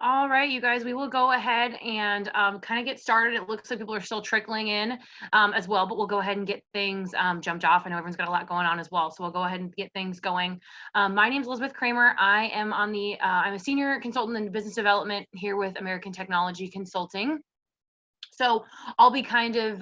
All right, you guys, we will go ahead and kind of get started. It looks like people are still trickling in as well, but we'll go ahead and get things jumped off. I know everyone's got a lot going on as well, so we'll go ahead and get things going. My name is Elizabeth Kramer. I am I'm a senior consultant in business development here with American Technology Consulting. So I'll be kind of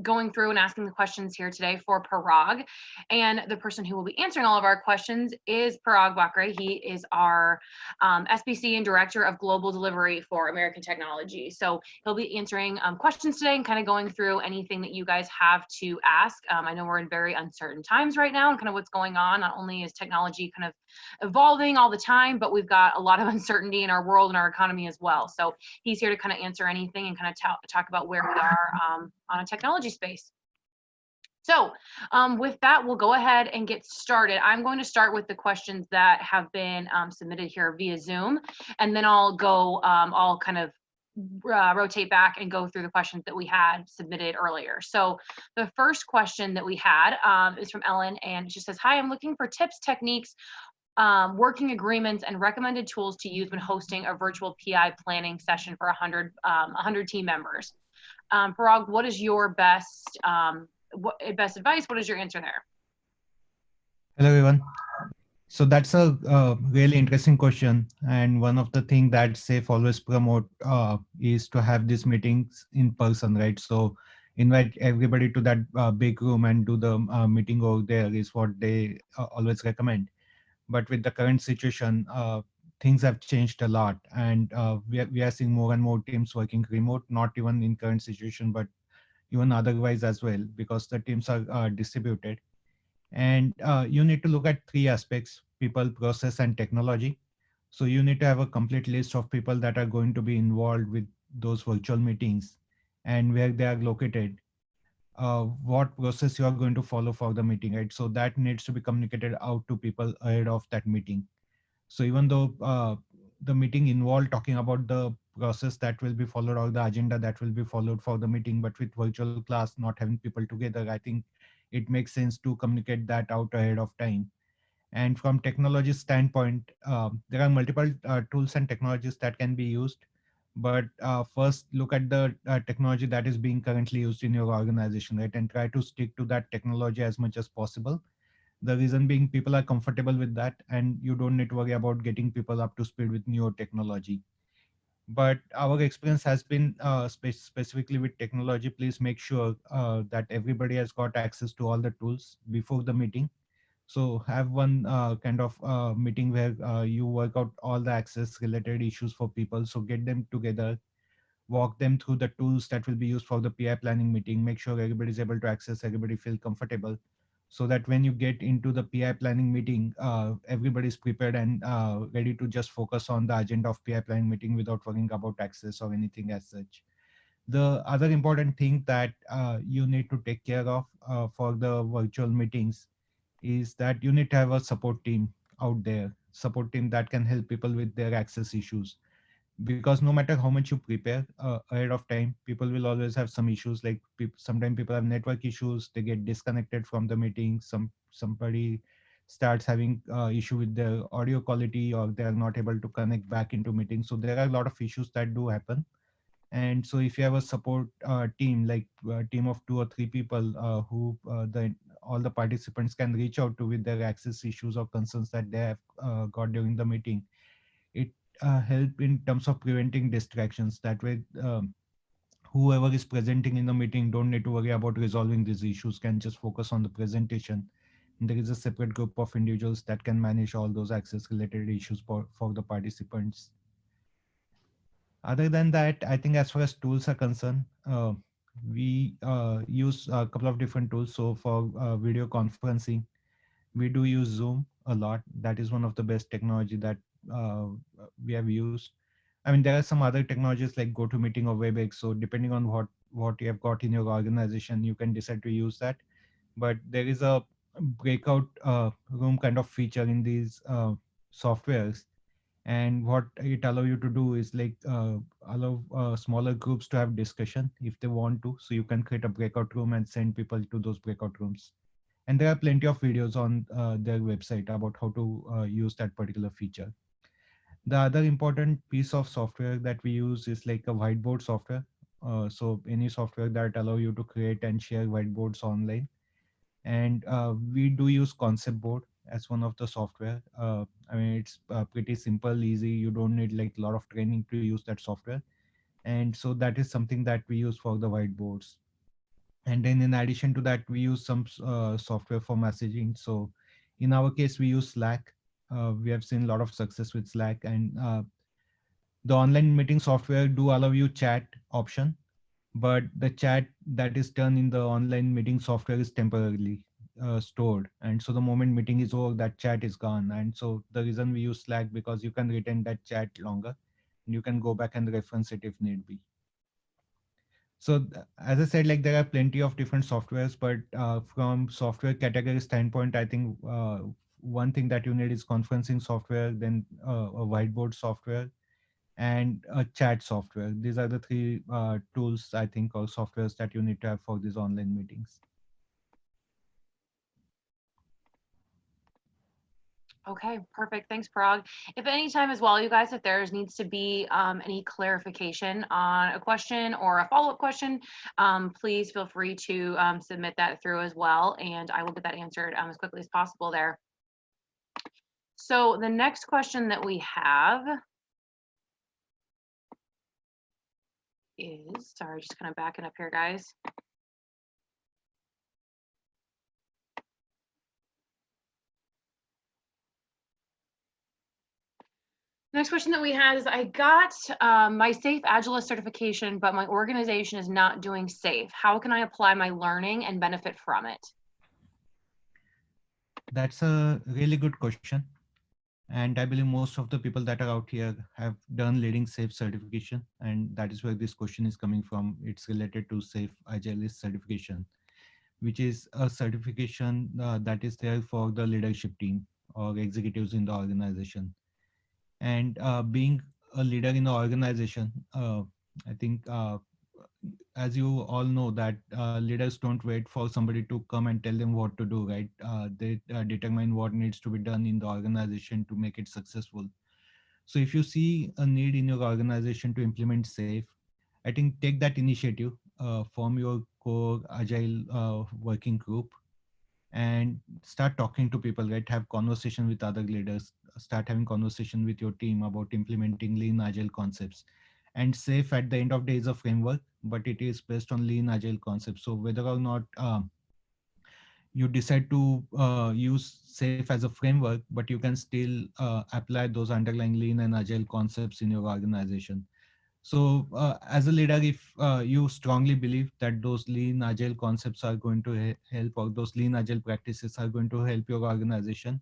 going through and asking the questions here today for Parag. And the person who will be answering all of our questions is Parag Bakre. He is our SBC and Director of Global Delivery for American Technology. So he'll be answering questions today and kind of going through anything that you guys have to ask. I know we're in very uncertain times right now and kind of what's going on. Not only is technology kind of evolving all the time, but we've got a lot of uncertainty in our world and our economy as well. So he's here to kind of answer anything and kind of talk about where we are on a technology space. So with that, we'll go ahead and get started. I'm going to start with the questions that have been submitted here via Zoom, and then I'll kind of rotate back and go through the questions that we had submitted earlier. So the first question that we had is from Ellen, and she says, "Hi, I'm looking for tips, techniques, working agreements, and recommended tools to use when hosting a virtual PI planning session for 100 team members." Parag, what is your best advice? What is your answer there? Hello, everyone. So that's a really interesting question. And one of the things that SAFE always promote is to have these meetings in person, right? So invite everybody to that big room and do the meeting over there is what they always recommend. But with the current situation, things have changed a lot. And we are seeing more and more teams working remote, not even in current situation, but even otherwise as well, because the teams are distributed. And you need to look at three aspects: people, process, and technology. So you need to have a complete list of people that are going to be involved with those virtual meetings and where they are located, what process you are going to follow for the meeting, right? So that needs to be communicated out to people ahead of that meeting. So even though the meeting involved talking about the process that will be followed or the agenda that will be followed for the meeting, but with virtual class not having people together, I think it makes sense to communicate that out ahead of time. And from technology standpoint, there are multiple tools and technologies that can be used. But first, look at the technology that is being currently used in your organization, right? And try to stick to that technology as much as possible. The reason being, people are comfortable with that, and you don't need to worry about getting people up to speed with newer technology. But our experience has been specifically with technology. Please make sure that everybody has got access to all the tools before the meeting. So have one kind of meeting where you work out all the access related issues for people. So get them together, walk them through the tools that will be used for the PI planning meeting, make sure everybody is able to access, everybody feel comfortable, so that when you get into the PI planning meeting, everybody is prepared and ready to just focus on the agenda of PI planning meeting without worrying about access or anything as such. The other important thing that you need to take care of for the virtual meetings is that you need to have a support team out there, support team that can help people with their access issues. Because no matter how much you prepare ahead of time, people will always have some issues. Like sometimes people have network issues, they get disconnected from the meeting. Somebody starts having issue with their audio quality, or they are not able to connect back into meetings. So there are a lot of issues that do happen. And so if you have a support team, like a team of 2 or 3 people who the all the participants can reach out to with their access issues or concerns that they have got during the meeting, it help in terms of preventing distractions. That way, whoever is presenting in the meeting don't need to worry about resolving these issues, can just focus on the presentation. And there is a separate group of individuals that can manage all those access related issues for the participants. Other than that, I think as far as tools are concerned, we use a couple of different tools. So for video conferencing, we do use Zoom a lot. That is one of the best technology that uh, we have used. I mean, there are some other technologies like GoToMeeting or WebEx. So depending on what you have got in your organization, you can decide to use that. But there is a breakout room kind of feature in these softwares, and what it allow you to do is like allow smaller groups to have discussion if they want to. So you can create a breakout room and send people to those breakout rooms. And there are plenty of videos on their website about how to use that particular feature. The other important piece of software that we use is like a whiteboard software. So any software that allow you to create and share whiteboards online. And we do use Concept Board as one of the software. I mean, it's pretty simple, easy. You don't need like a lot of training to use that software. And so that is something that we use for the whiteboards. And then in addition to that, we use some software for messaging. So in our case, we use Slack. We have seen a lot of success with Slack, and the online meeting software do allow you chat option, but the chat that is done in the online meeting software is temporarily stored, and so the moment meeting is over, that chat is gone. And so the reason we use Slack, because you can retain that chat longer and you can go back and reference it if need be. So as I said, like there are plenty of different softwares, but from software category standpoint, I think one thing that you need is conferencing software, then a whiteboard software, and a chat software. These are the three tools, I think, or softwares that you need to have for these online meetings. Okay, perfect. Thanks, Parag. If at any time as well, you guys, if there needs to be any clarification on a question or a follow-up question, please feel free to submit that through as well, and I will get that answered as quickly as possible there. So the next question that we have is, sorry, just kind of backing up here, guys. Next question that we had is, I got my SAFe Agilist certification, but my organization is not doing SAFe. How can I apply my learning and benefit from it? That's a really good question. And I believe most of the people that are out here have done leading SAFe certification. And that is where this question is coming from. It's related to SAFe Agilist certification, which is a certification that is there for the leadership team or executives in the organization. And being a leader in the organization, I think as you all know that leaders don't wait for somebody to come and tell them what to do, right? They determine what needs to be done in the organization to make it successful. So if you see a need in your organization to implement SAFe, I think take that initiative, form your core agile working group, and start talking to people, right? Have conversation with other leaders, start having conversation with your team about implementing lean agile concepts. And SAFe at the end of the day is a framework, but it is based on lean agile concepts. So whether or not you decide to use SAFe as a framework, but you can still apply those underlying lean and agile concepts in your organization. So as a leader, if you strongly believe that those lean agile concepts are going to help, or those lean agile practices are going to help your organization,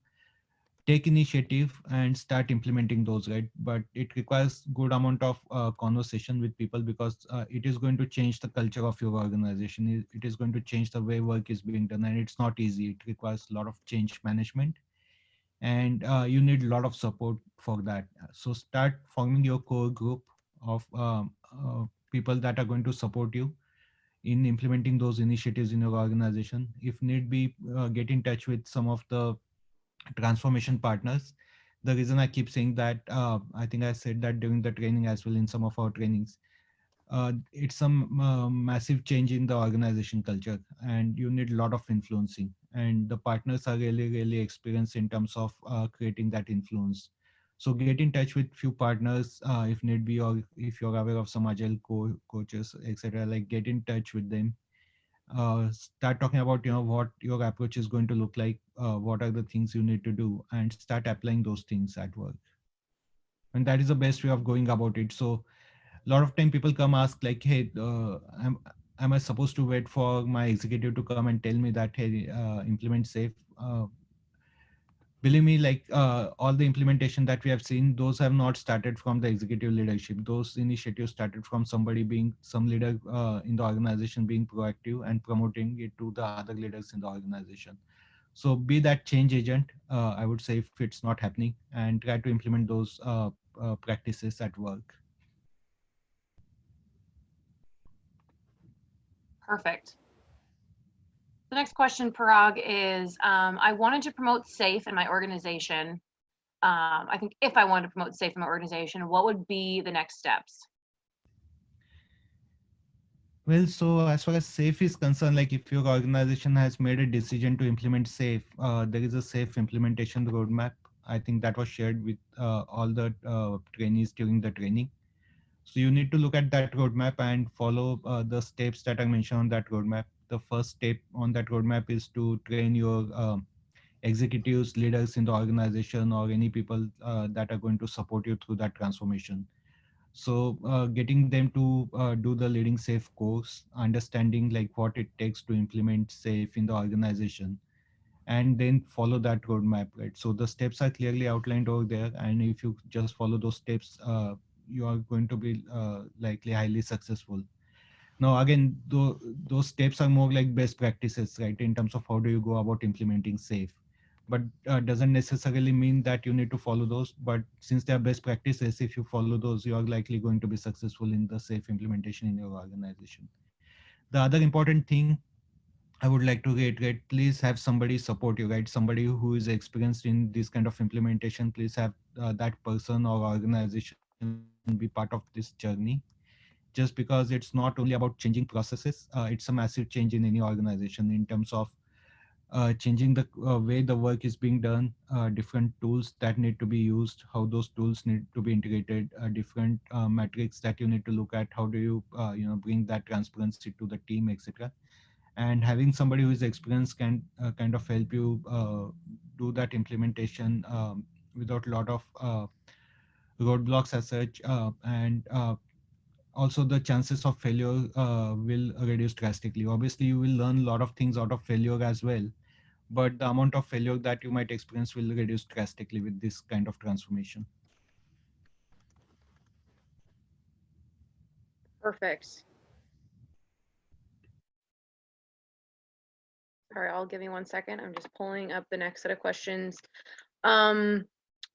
take initiative and start implementing those, right? But it requires good amount of conversation with people, because it is going to change the culture of your organization. It is going to change the way work is being done, and it's not easy. It requires a lot of change management, and you need a lot of support for that. So start forming your core group of people that are going to support you in implementing those initiatives in your organization. If need be, get in touch with some of the transformation partners. The reason I keep saying that, I think I said that during the training as well in some of our trainings, it's some massive change in the organization culture, and you need a lot of influencing, and the partners are really, really experienced in terms of creating that influence. So get in touch with few partners if need be, or if you're aware of some agile coaches, etc. Like get in touch with them, start talking about what your approach is going to look like, what are the things you need to do, and start applying those things at work. And that is the best way of going about it. So a lot of time people come ask like, hey, am I supposed to wait for my executive to come and tell me that, hey, implement SAFe? Believe me, like all the implementation that we have seen, those have not started from the executive leadership. Those initiatives started from somebody, being some leader in the organization, being proactive and promoting it to the other leaders in the organization. So be that change agent, I would say, if it's not happening, and try to implement those practices at work. Perfect. The next question, Parag, is I wanted to promote SAFe in my organization. I think if I wanted to promote SAFE in my organization, what would be the next steps? Well, so as far as SAFE is concerned, like if your organization has made a decision to implement SAFE, there is a SAFE implementation roadmap. I think that was shared with all the trainees during the training. So you need to look at that roadmap and follow the steps that are mentioned on that roadmap. The first step on that roadmap is to train your executives, leaders in the organization, or any people that are going to support you through that transformation. So getting them to do the leading SAFE course, understanding like what it takes to implement SAFE in the organization, and then follow that roadmap, right? So the steps are clearly outlined over there, and if you just follow those steps, you are going to be likely highly successful. Now again, those steps are more like best practices, right, in terms of how do you go about implementing SAFE, but doesn't necessarily mean that you need to follow those. But since they are best practices, if you follow those, you are likely going to be successful in the SAFE implementation in your organization. The other important thing I would like to reiterate, please have somebody support you, right? Somebody who is experienced in this kind of implementation. Please have that person or organization be part of this journey, just because it's not only about changing processes, it's a massive change in any organization in terms of changing the way the work is being done, different tools that need to be used, how those tools need to be integrated, different metrics that you need to look at, how do you bring that transparency to the team, etc. And having somebody who is experienced can kind of help you do that implementation without a lot of roadblocks as such, and also the chances of failure will reduce drastically. Obviously you will learn a lot of things out of failure as well, but the amount of failure that you might experience will reduce drastically with this kind of transformation. Perfect. Sorry, I'll give you 1 second. I'm just pulling up the next set of questions.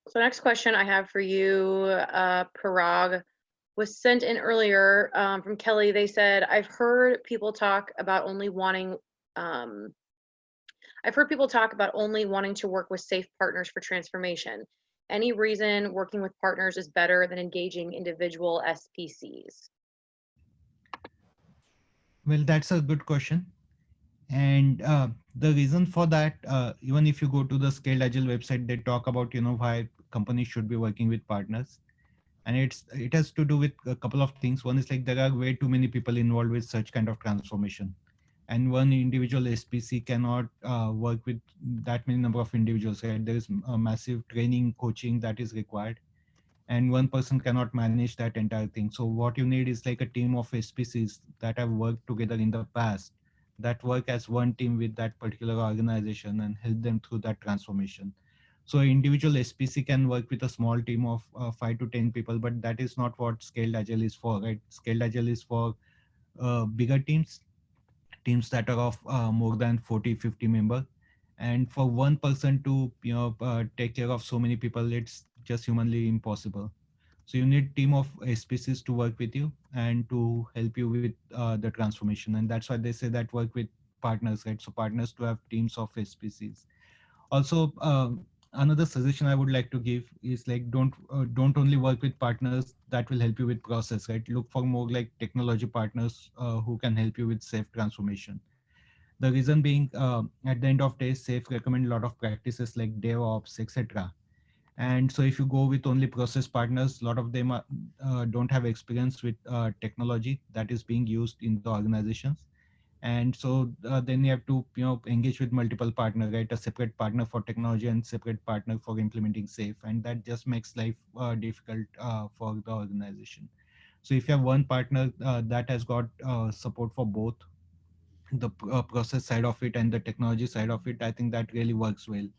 So next question I have for you, Parag, was sent in earlier from Kelly. They said, I've heard people talk about only wanting to work with SAFE partners for transformation. Any reason working with partners is better than engaging individual SPCs? Well, that's a good question. And the reason for that, even if you go to the Scaled Agile website, they talk about why companies should be working with partners, and it has to do with a couple of things. One is like there are way too many people involved with such kind of transformation, and one individual SPC cannot work with that many number of individuals. Right, there is a massive training, coaching that is required, and one person cannot manage that entire thing. So what you need is like a team of SPCs that have worked together in the past, that work as one team with that particular organization and help them through that transformation. So individual SPC can work with a small team of 5 to 10 people, but that is not what Scaled Agile is for, right? Scaled Agile is for bigger teams that are of more than 40-50 members, and for one person to take care of so many people, it's just humanly impossible. So you need team of SPCs to work with you and to help you with the transformation, and that's why they say that work with partners, right? So partners to have teams of SPCs. Also, another suggestion I would like to give is like don't only work with partners that will help you with process, right? Look for more like technology partners who can help you with SAFE transformation. The reason being, at the end of day, SAFE recommend a lot of practices like DevOps, etc. And so if you go with only process partners, a lot of them don't have experience with technology that is being used in the organizations. And so then you have to engage with multiple partners, right? A separate partner for technology and separate partner for implementing SAFE, and that just makes life difficult for the organization. So if you have one partner that has got support for both the process side of it and the technology side of it, I think that really works well.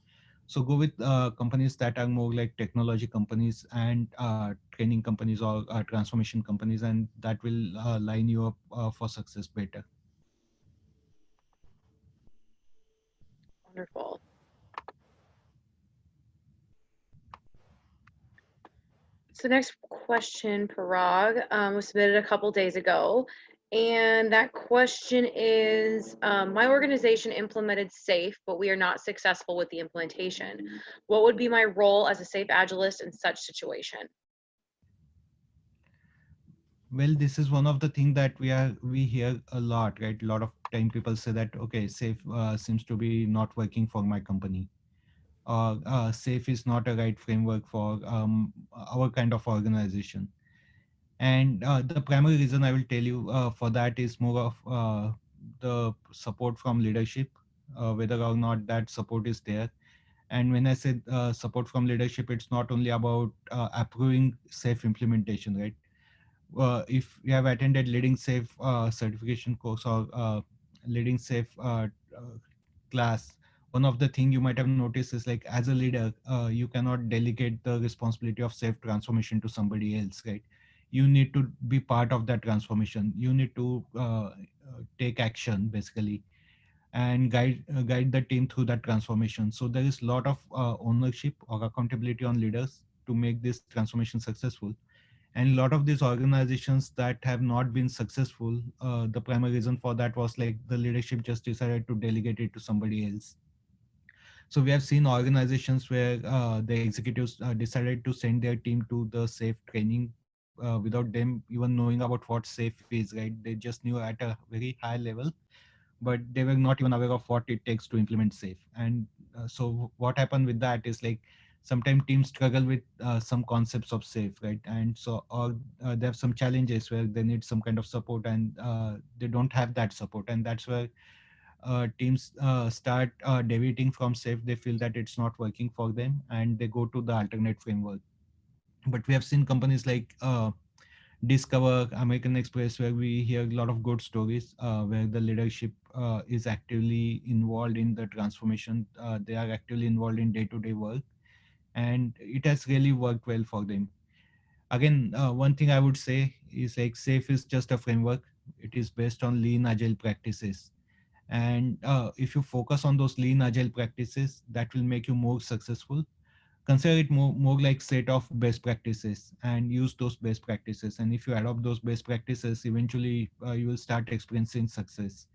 So go with companies that are more like technology companies and training companies or transformation companies, and that will line you up for success better. Wonderful. So next question, Parag, was submitted a couple days ago. And that question is, my organization implemented SAFe, but we are not successful with the implementation. What would be my role as a SAFe Agilist in such situation? Well, this is one of the things that we hear a lot, right? A lot of time people say that, okay, safe seems to be not working for my company, or safe is not a right framework for our kind of organization. And the primary reason I will tell you for that is more of the support from leadership, whether or not that support is there. And when I say support from leadership, it's not only about approving safe implementation, right? If you have attended leading safe certification course or leading safe class, one of the thing you might have noticed is like as a leader, you cannot delegate the responsibility of safe transformation to somebody else, right? You need to be part of that transformation. You need to take action basically and guide the team through that transformation. So there is a lot of ownership or accountability on leaders to make this transformation successful. And a lot of these organizations that have not been successful, the primary reason for that was like the leadership just decided to delegate it to somebody else. So we have seen organizations where the executives decided to send their team to the safe training without them even knowing about what safe is, right? They just knew at a very high level, but they were not even aware of what it takes to implement safe. And so what happened with that is like sometimes teams struggle with some concepts of safe, right? And so or they have some challenges where they need some kind of support, and they don't have that support, and that's where teams start deviating from safe. They feel that it's not working for them and they go to the alternate framework. But we have seen companies like Discover, American Express, where we hear a lot of good stories where the leadership is actively involved in the transformation. They are actively involved in day-to-day work, and it has really worked well for them. Again, one thing I would say is like SAFe is just a framework. It is based on lean agile practices. And if you focus on those lean agile practices, that will make you more successful. Consider it more like set of best practices and use those best practices. And if you adopt those best practices, eventually you will start experiencing success.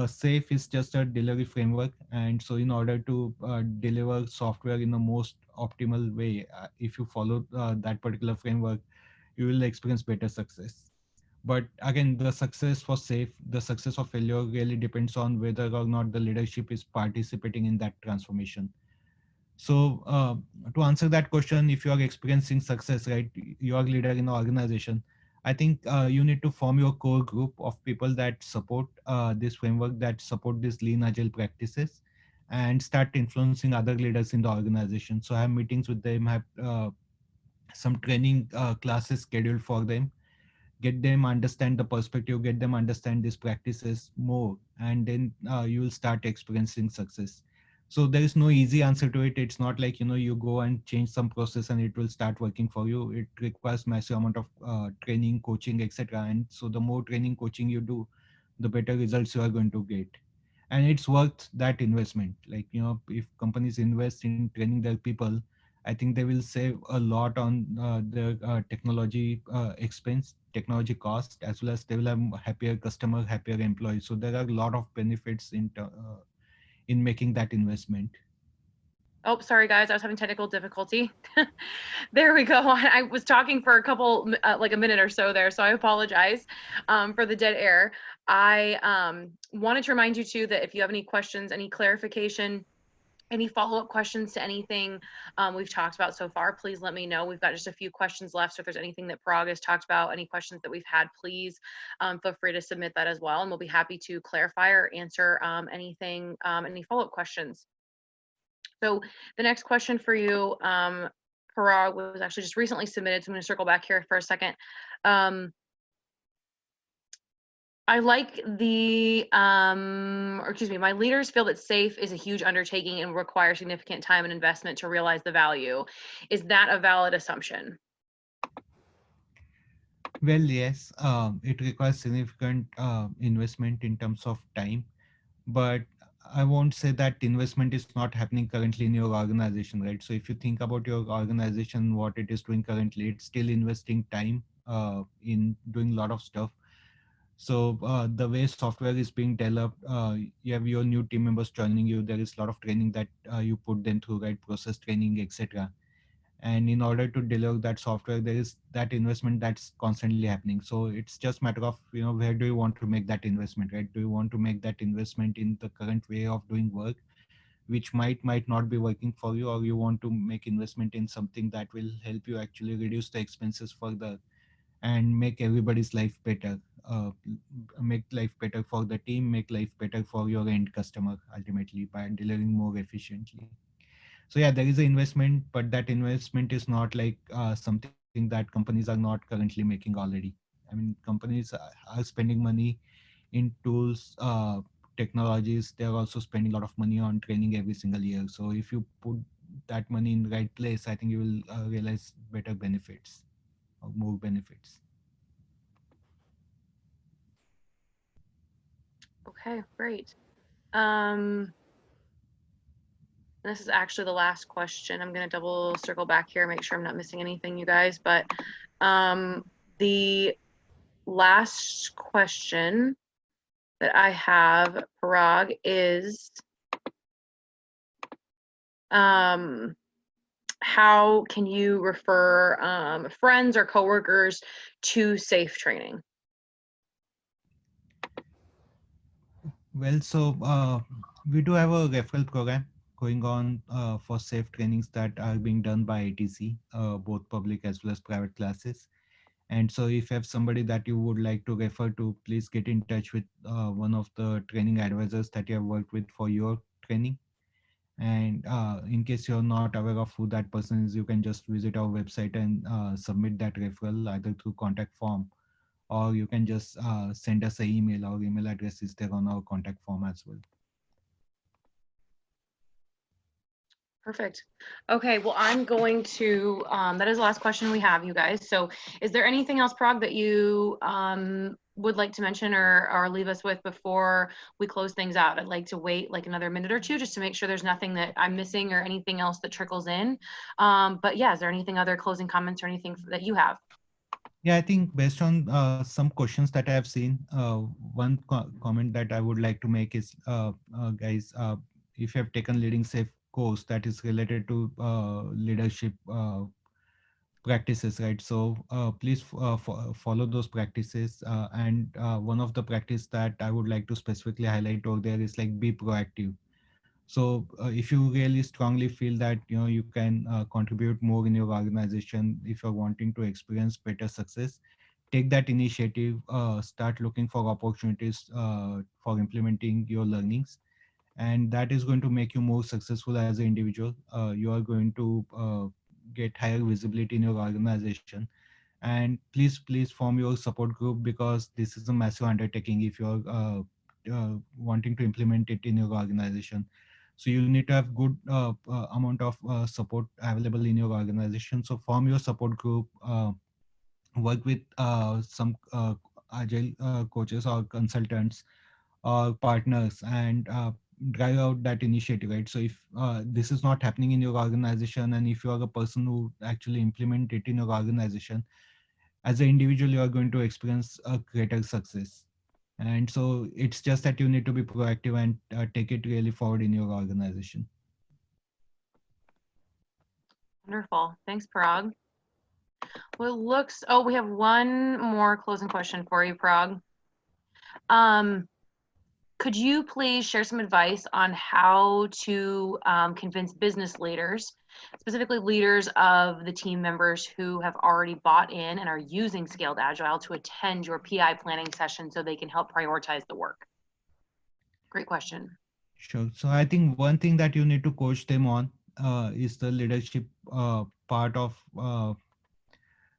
Safe is just a delivery framework, and so in order to deliver software in the most optimal way, if you follow that particular framework, you will experience better success. But again, the success for safe, the success or failure really depends on whether or not the leadership is participating in that transformation. So to answer that question, if you are experiencing success, right, you are leader in an organization, I think you need to form your core group of people that support this framework, that support these lean agile practices, and start influencing other leaders in the organization. So have meetings with them, have some training classes scheduled for them, get them understand the perspective, get them understand these practices more, and then you will start experiencing success. So there is no easy answer to it. It's not like, you go and change some process and it will start working for you. It requires massive amount of training, coaching, etc. And so the more training, coaching you do, the better results you are going to get. And it's worth that investment. Like, if companies invest in training their people, I think they will save a lot on their technology expense, technology cost, as well as they will have happier customer, happier employees. So there are a lot of benefits in making that investment. Oh, sorry guys, I was having technical difficulty. There we go. I was talking for a couple, like a minute or so there, so I apologize for the dead air. I wanted to remind you too that if you have any questions, any clarification, any follow-up questions to anything we've talked about so far, please let me know. We've got just a few questions left, so if there's anything that Parag has talked about, any questions that we've had, please feel free to submit that as well, and we'll be happy to clarify or answer anything, any follow-up questions. So the next question for you, Parag, was actually just recently submitted, so I'm going to circle back here for a second. I like the, or excuse me, my leaders feel that SAFe is a huge undertaking and requires significant time and investment to realize the value. Is that a valid assumption? Well, yes, it requires significant investment in terms of time, but I won't say that investment is not happening currently in your organization, right? So if you think about your organization, what it is doing currently, it's still investing time in doing a lot of stuff. So the way software is being developed, you have your new team members joining you. There is a lot of training that you put them through, right? Process training, etc. And in order to deliver that software, there is that investment that's constantly happening. So it's just matter of, where do you want to make that investment, right? Do you want to make that investment in the current way of doing work, which might not be working for you, or you want to make investment in something that will help you actually reduce the expenses further and make everybody's life better, make life better for the team, make life better for your end customer ultimately by delivering more efficiently. So yeah, there is an investment, but that investment is not like something that companies are not currently making already. I mean, companies are spending money in tools, technologies. They are also spending a lot of money on training every single year. So if you put that money in the right place, I think you will realize better benefits or more benefits. Okay, great. Um, this is actually the last question. I'm going to double circle back here, make sure I'm not missing anything, you guys. But the last question that I have, Parag, is how can you refer friends or coworkers to SAFe training? Well, so we do have a referral program going on for safe trainings that are being done by ATC, both public as well as private classes. And so if you have somebody that you would like to refer to, please get in touch with one of the training advisors that you have worked with for your training. And in case you're not aware of who that person is, you can just visit our website and submit that referral either through contact form, or you can just send us an email. Our email address is there on our contact form as well. Perfect. Okay, well, I'm going to, that is the last question we have, you guys. So is there anything else, Parag, that you would like to mention or leave us with before we close things out? I'd like to wait like another minute or two just to make sure there's nothing that I'm missing or anything else that trickles in. But yeah, is there anything other closing comments or anything that you have? Yeah, I think based on some questions that I have seen, one comment that I would like to make is, guys, if you have taken Leading Safe course that is related to leadership practices, right? So please follow those practices. And one of the practice that I would like to specifically highlight over there is like be proactive. So if you really strongly feel that you can contribute more in your organization, if you're wanting to experience better success, take that initiative, start looking for opportunities for implementing your learnings, and that is going to make you more successful as an individual. You are going to get higher visibility in your organization. And please form your support group, because this is a massive undertaking if you're wanting to implement it in your organization. So you need to have good amount of support available in your organization. So form your support group, work with some agile coaches or consultants or partners, and drive out that initiative, right? So if this is not happening in your organization, and if you are a person who actually implement it in your organization, as an individual you are going to experience a greater success. And so it's just that you need to be proactive and take it really forward in your organization. Wonderful. Thanks, Parag. Well, it looks, oh, we have one more closing question for you, Parag. Could you please share some advice on how to convince business leaders, specifically leaders of the team members who have already bought in and are using Scaled Agile, to attend your PI planning session so they can help prioritize the work? Great question. Sure. So I think one thing that you need to coach them on is the leadership part of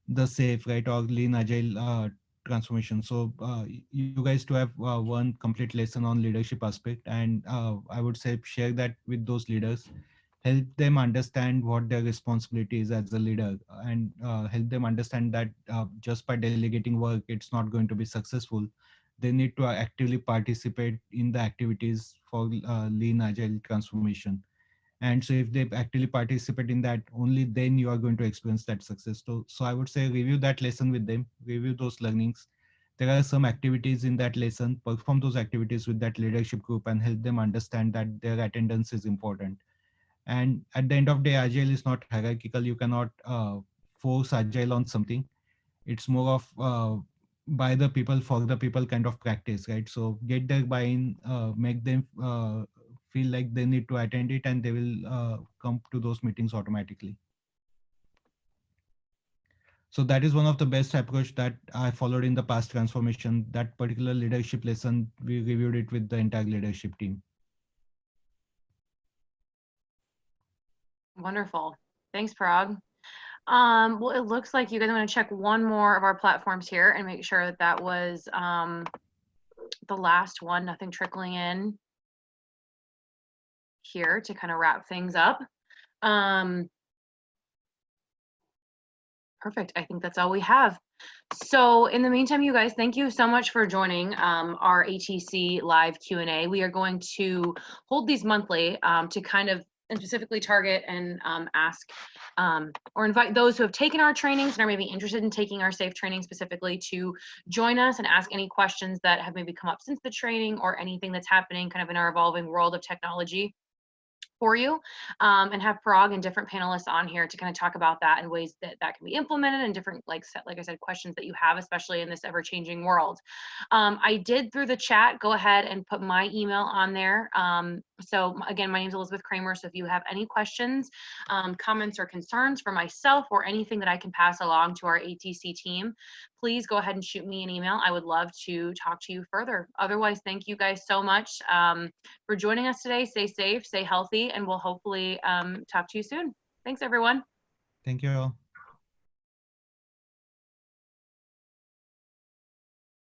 the safe, right, or lean agile transformation. So you guys do have one complete lesson on leadership aspect, and I would say share that with those leaders, help them understand what their responsibility is as a leader, and help them understand that just by delegating work it's not going to be successful. They need to actively participate in the activities for lean agile transformation. And so if they actually participate in that, only then you are going to experience that success. So I would say review that lesson with them, review those learnings, there are some activities in that lesson, perform those activities with that leadership group and help them understand that their attendance is important. And at the end of the day, Agile is not hierarchical. You cannot force Agile on something. It's more of by the people for the people kind of practice, right? So get their buy-in, make them feel like they need to attend it, and they will come to those meetings automatically. So that is one of the best approach that I followed in the past transformation. That particular leadership lesson, we reviewed it with the entire leadership team. Wonderful. Thanks, Parag. Well, it looks like you guys are going to check one more of our platforms here and make sure that that was the last one, nothing trickling in here to kind of wrap things up. Perfect. I think that's all we have. So in the meantime, you guys, thank you so much for joining our ATC live Q&A. We are going to hold these monthly to kind of and specifically target and ask or invite those who have taken our trainings and are maybe interested in taking our SAFe training specifically to join us and ask any questions that have maybe come up since the training or anything that's happening kind of in our evolving world of technology for you, and have Parag and different panelists on here to kind of talk about that and ways that that can be implemented and different, like I said, questions that you have, especially in this ever-changing world. I did through the chat go ahead and put my email on there. So again, my name is Elizabeth Kramer. So if you have any questions, comments, or concerns for myself or anything that I can pass along to our ATC team, please go ahead and shoot me an email. I would love to talk to you further. Otherwise, thank you guys so much for joining us today. Stay safe, stay healthy, and we'll hopefully talk to you soon. Thanks, everyone. Thank you all.